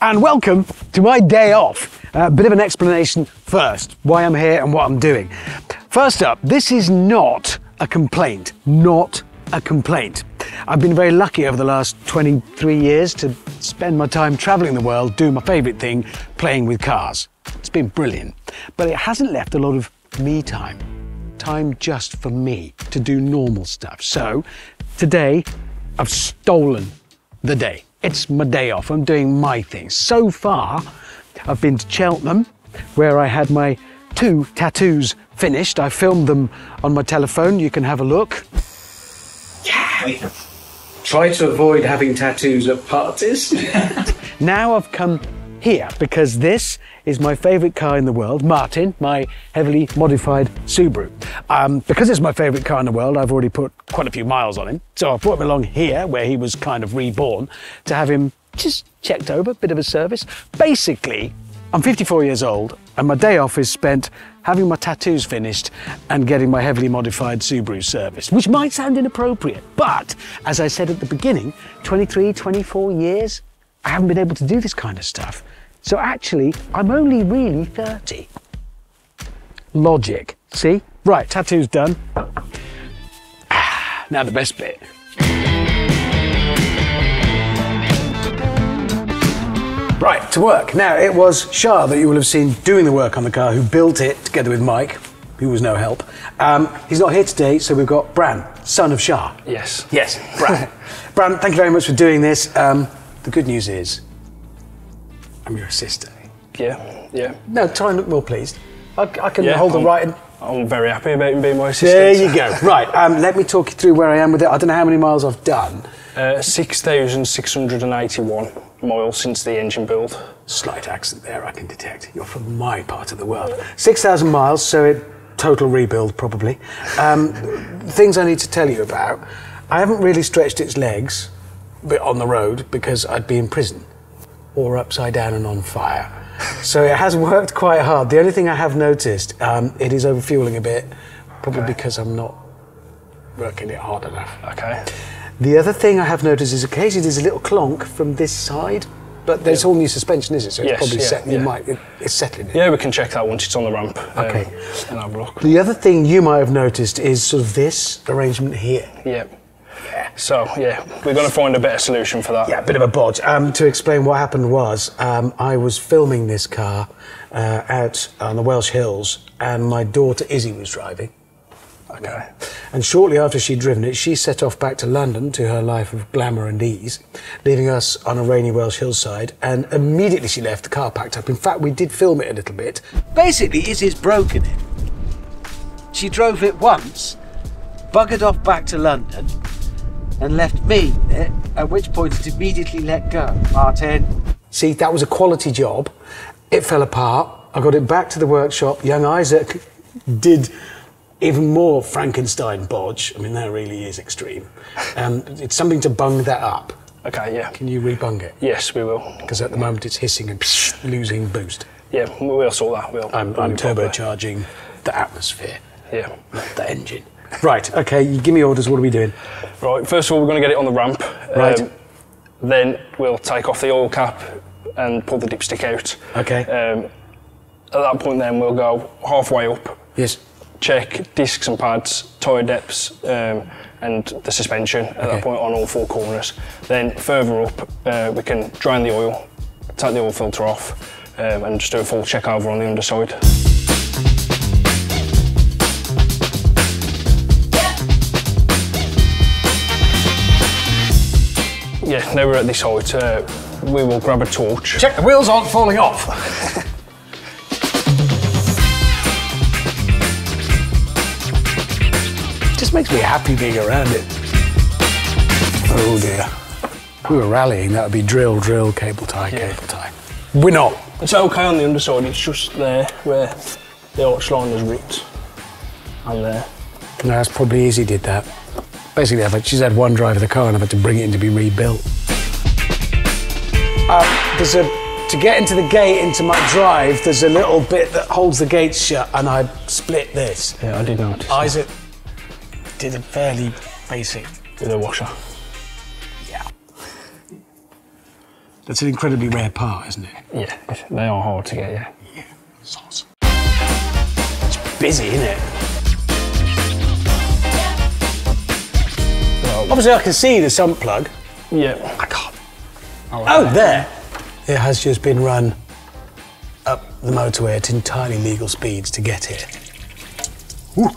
and welcome to my day off. A bit of an explanation first, why I'm here and what I'm doing. First up, this is not a complaint, not a complaint. I've been very lucky over the last 23 years to spend my time traveling the world, doing my favorite thing, playing with cars. It's been brilliant, but it hasn't left a lot of me time. Time just for me to do normal stuff. So today I've stolen the day. It's my day off. I'm doing my thing. So far I've been to Cheltenham, where I had my 2 tattoos finished. I filmed them on my telephone. You can have a look. Yeah. Try to avoid having tattoos at parties. Now I've come here because this is my favourite car in the world, Martin, my heavily modified Subaru. Because it's my favourite car in the world, I've already put quite a few miles on him. So I brought him along here, where he was kind of reborn, to have him just checked over, bit of a service. Basically, I'm 54 years old, and my day off is spent having my tattoos finished and getting my heavily modified Subaru serviced, which might sound inappropriate, but as I said at the beginning, 23, 24 years, I haven't been able to do this kind of stuff. So actually, I'm only really 30. Logic, see? Right, tattoo's done. Now the best bit. Right, to work. Now, it was Shah that you will have seen doing the work on the car, who built it together with Mike, who was no help. He's not here today, so we've got Bran, son of Shah. Yes. Yes, Bran. Bran, thank you very much for doing this. The good news is, I'm your assistant. Yeah, yeah. No, try and look more pleased. I can hold the right. I'm very happy about him being my assistant. There you go. Right, let me talk you through where I am with it. I don't know how many miles I've done. 6,681 miles since the engine build. Slight accent there, I can detect. You're from my part of the world. 6,000 miles, so it total rebuild probably. Things I need to tell you about. I haven't really stretched its legs on the road because I'd be in prison or upside down and on fire. So it has worked quite hard. The only thing I have noticed, it is overfueling a bit, probably because I'm not working it hard enough. Okay. The other thing I have noticed is occasionally there's a little clonk from this side, but there's all new suspension, is it? So it's probably it's settling it. Yeah, we can check that once it's on the ramp. Okay. And have a look. The other thing you might have noticed is sort of this arrangement here. Yeah. So, yeah, we're going to find a better solution for that. Yeah, a bit of a bodge. To explain what happened was, I was filming this car out on the Welsh hills, and my daughter Izzy was driving. Okay. And shortly after she'd driven it, she set off back to London to her life of glamour and ease, leaving us on a rainy Welsh hillside, and immediately she left, the car packed up. In fact, we did film it a little bit. Basically, Izzy's broken it. She drove it once, buggered off back to London, and left me in it, at which point it immediately let go. Martin. See, that was a quality job. It fell apart. I got it back to the workshop. Young Isaac did even more Frankenstein bodge. I mean, that really is extreme. It's something to bung that up. Okay, yeah. Can you rebung it? Yes, we will. Because at the moment it's hissing and losing boost. Yeah, we'll sort that. I'm turbocharging the atmosphere. Yeah. Not the engine. Right, okay, you give me orders, what are we doing? Right, first of all, we're going to get it on the ramp. Right. Then we'll take off the oil cap and pull the dipstick out. Okay. At that point then, we'll go halfway up. Yes. Check discs and pads, tyre depths, and the suspension at that point on all 4 corners. Then further up, we can drain the oil, take the oil filter off, and just do a full check over on the underside. Yeah, now we're at this height, we will grab a torch. Check the wheels aren't falling off. Just makes me happy being around it. Oh dear. If we were rallying, that would be drill, drill, cable tie, cable tie. We're not. It's okay on the underside, it's just there where the arch line is ripped. And there. No, that's probably Izzy did that. Basically, she's had one drive of the car and I've had to bring it in to be rebuilt. To get into the gate, into my drive, there's a little bit that holds the gates shut and I split this. Yeah, I did notice. Isaac did a fairly basic. With a washer. Yeah. That's an incredibly rare part, isn't it? Yeah, they are hard to get, yeah. Yeah, it's awesome. It's busy, isn't it? Well, obviously I can see the sump plug. Yeah. I can't. Oh, there! It has just been run up the motorway at entirely legal speeds to get here. Ooh.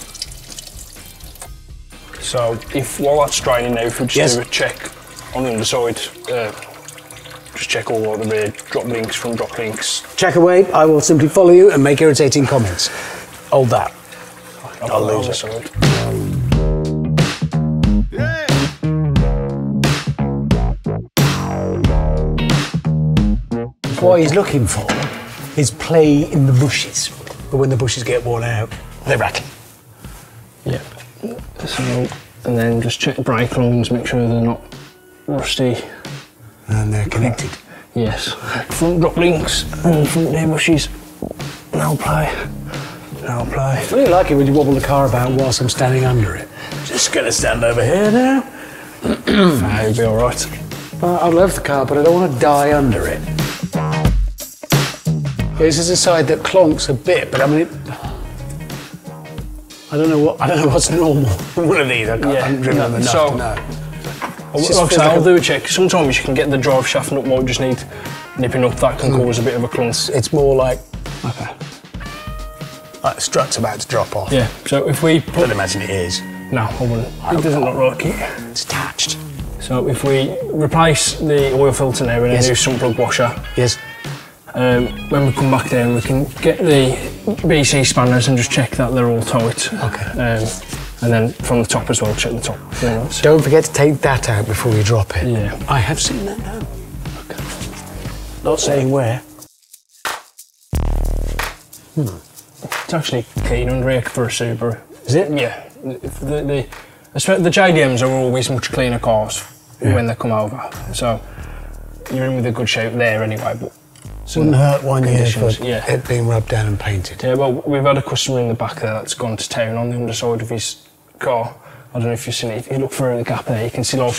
So, while that's draining now, if we just do a check on the underside, just check all the rear drop links from drop links. Check away, I will simply follow you and make irritating comments. Hold that. I'll lose it. What he's looking for is play in the bushes. But when the bushes get worn out, they rattle. Yep. So, and then just check the brake lines, make sure they're not rusty. And they're connected. Yes. Front drop links and front rear bushes. Now play. Now play. I really like it when you wobble the car about whilst I'm standing under it. Just gonna stand over here now. You'll be alright. I love the car, but I don't want to die under it. This is a side that clonks a bit, but I mean, I don't know what's normal in one of these. I haven't driven them enough to know. Like I say, I'll do a check. Sometimes you can get the drive shaft nut might just need nipping up. That can cause a bit of a clunk. It's more like the strut's about to drop off. Yeah. So if we I don't imagine it is. No, I wouldn't. It doesn't look like it. It's attached. So if we replace the oil filter now with a new sump plug washer. Yes. When we come back down, we can get the BC spanners and just check that they're all tight. Okay. And then from the top as well, check the top. Don't forget to take that out before you drop it. Yeah. I have seen that now. Okay. Not saying where. It's actually clean under here for a Subaru. Is it? Yeah. The JDMs are always much cleaner cars when they come over. So you're in with a good shape there anyway. But wouldn't hurt 1 year for yeah. it being rubbed down and painted. Yeah, well, we've had a customer in the back there that's gone to town on the underside of his car. I don't know if you've seen it. If you look through the gap there, you can see like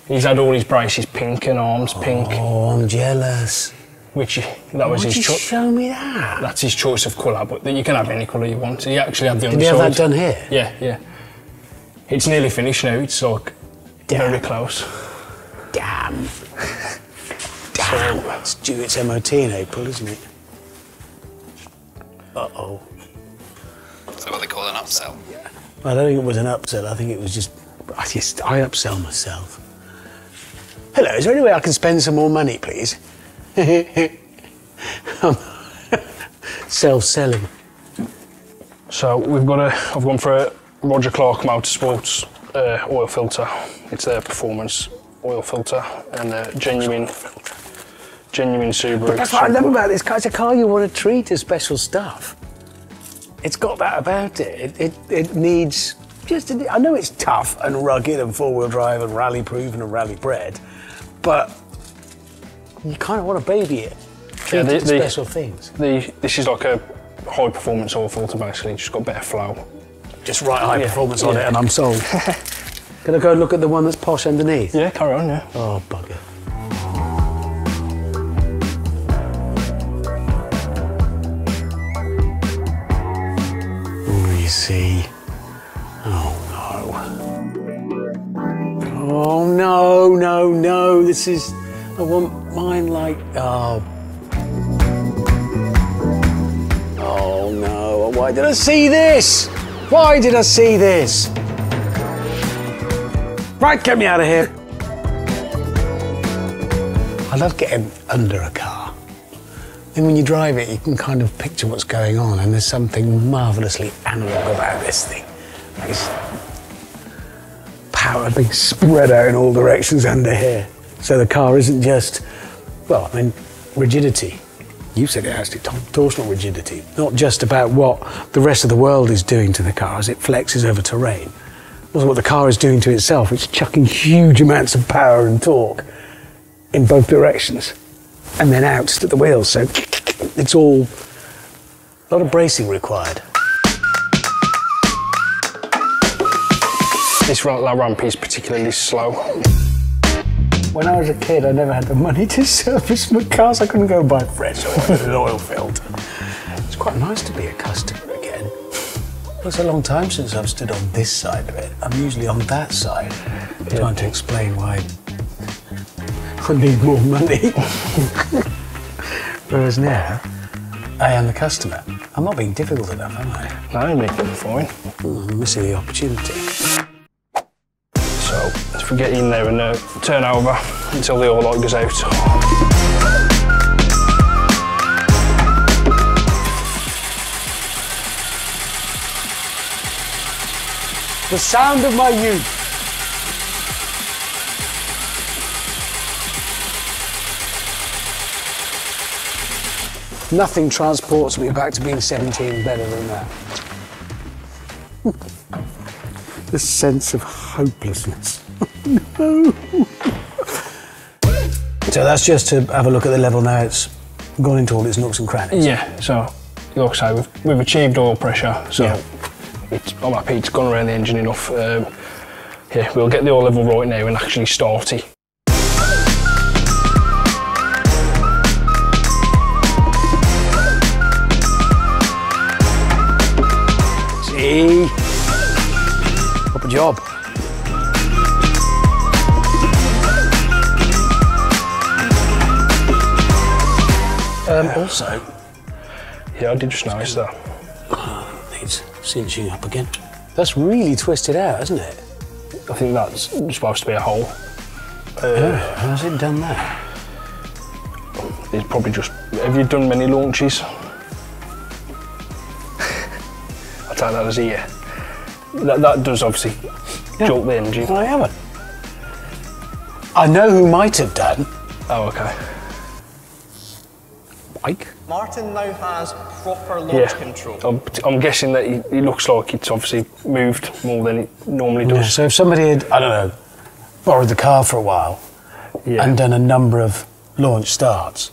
he's had all his braces pink and arms pink. Oh, I'm jealous. That was his choice. Show me that. That's his choice of colour, but you can have any colour you want. He actually had the underside. Did you have that done here? Yeah, yeah. It's nearly finished now. It's like very close. Damn. Damn. It's due its MOT in April, isn't it? Uh-oh. Is that what they call an upsell? I don't think it was an upsell. I think it was just I upsell myself. Hello, is there any way I can spend some more money, please? Self-selling. So I've gone for a Roger Clark Motorsports oil filter. It's their performance oil filter and a genuine Subaru. That's what I love about this car. It's a car you want to treat as special stuff. It's got that about it. It needs just. I know it's tough and rugged and four-wheel drive and rally-proven and rally-bred, but you kind of want to baby it. Treat it as special things. This is like a high-performance oil filter, basically. Just got better flow. Just right high performance on it, and I'm sold. Can I go and look at the one that's posh underneath? Yeah, carry on. Yeah. Oh bugger. See. Oh no. Oh no. This is. I want mine like. Oh. Oh no. Why did I see this? Why did I see this? Right, get me out of here. I love getting under a car. And when you drive it, you can kind of picture what's going on, and there's something marvellously analog about this thing. It's power being spread out in all directions under here. So the car isn't just, well, I mean, rigidity. You said it has torsional rigidity, not just about what the rest of the world is doing to the car as it flexes over terrain. Also what the car is doing to itself. It's chucking huge amounts of power and torque in both directions, and then out to the wheels. So it's all a lot of bracing required. This ramp is particularly slow. When I was a kid, I never had the money to service my cars. I couldn't go buy fresh oil with an oil filter. It's quite nice to be a customer again. It's a long time since I've stood on this side of it. I'm usually on that side, trying to explain why I need more money. Whereas now, I am the customer. I'm not being difficult enough, am I? No, you're making it fine. I'm missing the opportunity. So, if we get in there and turn over until the oil light goes out. The sound of my youth. Nothing transports me back to being 17 better than that. The sense of hopelessness. No. So that's just to have a look at the level now. It's gone into all its nooks and crannies. Yeah, so like I say, we've achieved oil pressure, so I'm happy it's gone around the engine enough. Yeah, we'll get the oil level right now and actually start it. See? Proper job. Also, yeah, I did just notice that. Needs cinching up again. That's really twisted out, isn't it? I think that's supposed to be a hole. How's it done that? It's probably just. Have you done many launches? I'll take that as a yeah. That does obviously jolt the engine. Well, I haven't. I know who might have done. Oh, okay. Mike? Martin now has proper launch control. I'm guessing that it looks like it's obviously moved more than it normally does. Yeah, so if somebody had, I don't know, borrowed the car for a while and done a number of launch starts,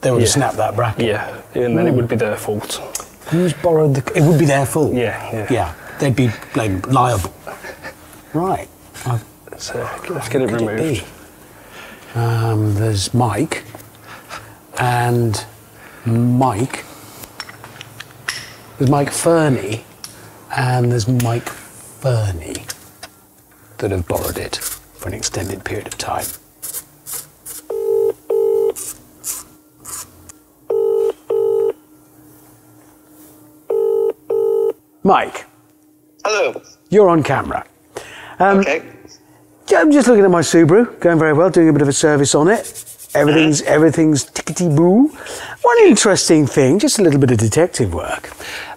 they would have snapped that bracket. Yeah, and then it would be their fault. Who's borrowed the car? It would be their fault. Yeah. They'd be liable. Right. Let's get it removed. There's Mike and Mike. There's Mike Fernie and there's Mike Fernie that have borrowed it for an extended period of time. Mike. Hello. You're on camera. Okay. I'm just looking at my Subaru, going very well, doing a bit of a service on it. Everything's tickety-boo. One interesting thing, just a little bit of detective work.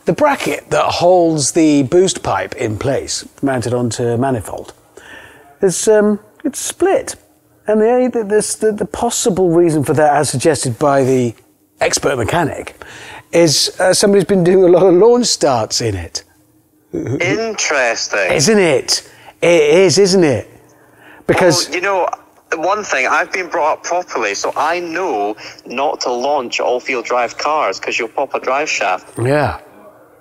The bracket that holds the boost pipe in place, mounted onto a manifold, it's split. And the possible reason for that, as suggested by the expert mechanic, is somebody's been doing a lot of launch starts in it. Interesting. Isn't it? It is, isn't it? Because... Well, you know, one thing, I've been brought up properly, so I know not to launch all-wheel drive cars because you'll pop a drive shaft. Yeah,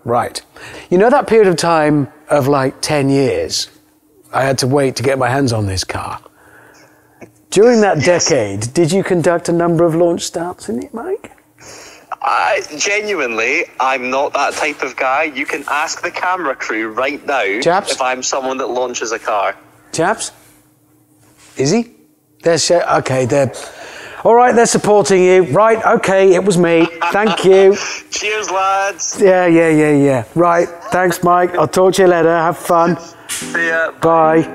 right. You know that period of time of like 10 years, I had to wait to get my hands on this car. During that decade, did you conduct a number of launch starts in it, Mike? Genuinely, I'm not that type of guy. You can ask the camera crew right now Chaps? if I'm someone that launches a car. Chaps? Is he? Okay, they're... All right, they're supporting you. Right, okay, it was me. Thank you. Cheers, lads. Yeah. Right, thanks, Mike. I'll talk to you later. Have fun. See ya. Bye.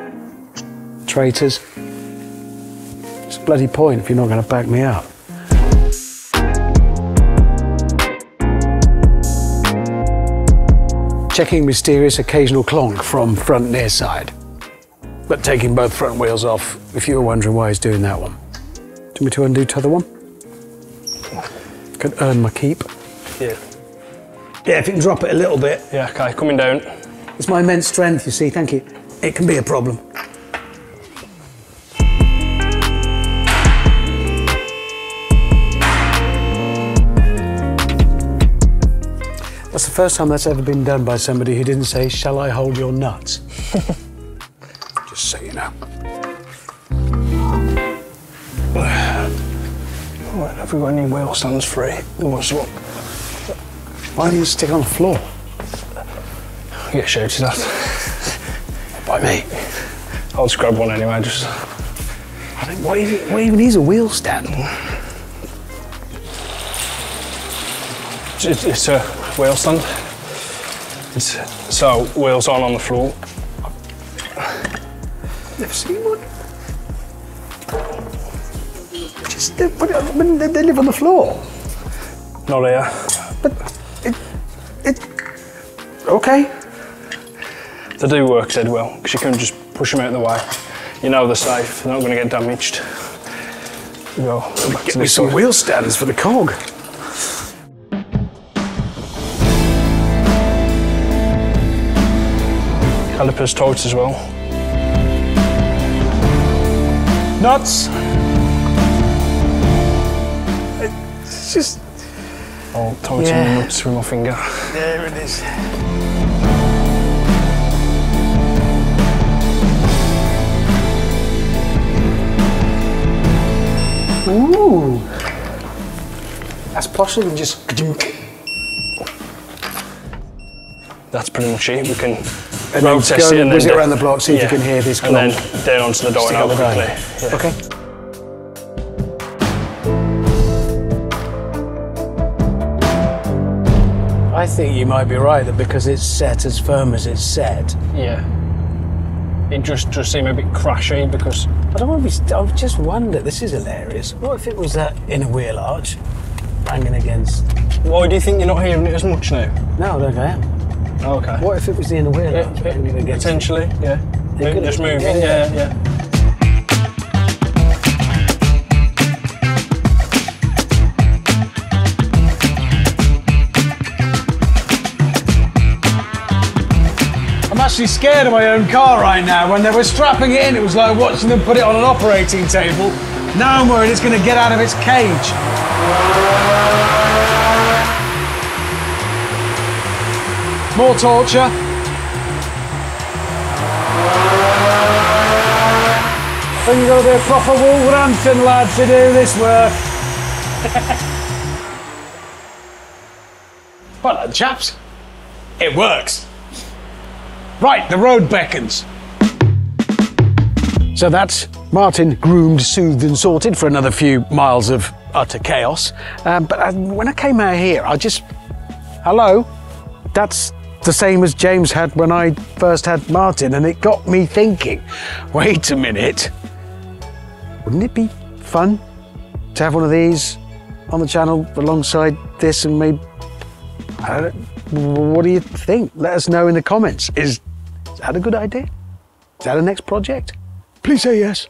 Traitors. It's a bloody point if you're not going to back me up. Checking mysterious occasional clonk from front near side, but taking both front wheels off, if you were wondering why he's doing that one. Do you want me to undo t'other one? Could earn my keep. Yeah. Yeah, if you can drop it a little bit. Yeah, okay, coming down. It's my immense strength, you see, thank you. It can be a problem. That's the first time that's ever been done by somebody who didn't say, "Shall I hold your nuts?" Just so you know. Right, have we got any wheel stands free? Why don't you stick on the floor? You get shouted at. By me. I'll just grab one anyway, just... I think, what even is a wheel stand? It's a wheel stand. So, wheels on the floor. Never seen one. Just put it on, they live on the floor. Not here. But okay. They do work dead well, because you can just push them out of the way. You know they're safe, they're not going to get damaged. Get me some wheel stands for the cog. Calipers tight as well. Nuts. It's just... I'll tighten the nuts with my finger. There it is. Ooh. That's posher than just... That's pretty much it. We can And road then test go it and whiz it around the block, see if you can hear this and clog. then down onto the dyno quickly. Yeah. Okay. I think you might be right that because it's set as firm as it's set. Yeah. It just seemed a bit crashy because... I don't want to be... I just wonder, this is hilarious. What if it was that inner wheel arch banging against... Why do you think you're not hearing it as much now? No, I don't think I am. Oh, okay. What if it was the inner wheel arch banging against... Potentially, yeah. Just moving, yeah. I'm actually scared of my own car right now. When they were strapping it in, it was like watching them put it on an operating table. Now I'm worried it's going to get out of its cage. More torture. Then you've got to be a proper Wolverhampton lad to do this work. Well, chaps, it works. Right, the road beckons. So that's Martin groomed, soothed and sorted for another few miles of utter chaos. But when I came out here, I just... Hello? That's the same as James had when I first had Martin, and it got me thinking, wait a minute, wouldn't it be fun to have one of these on the channel alongside this and maybe... what do you think? Let us know in the comments. Is that a good idea? Is that a next project? Please say yes.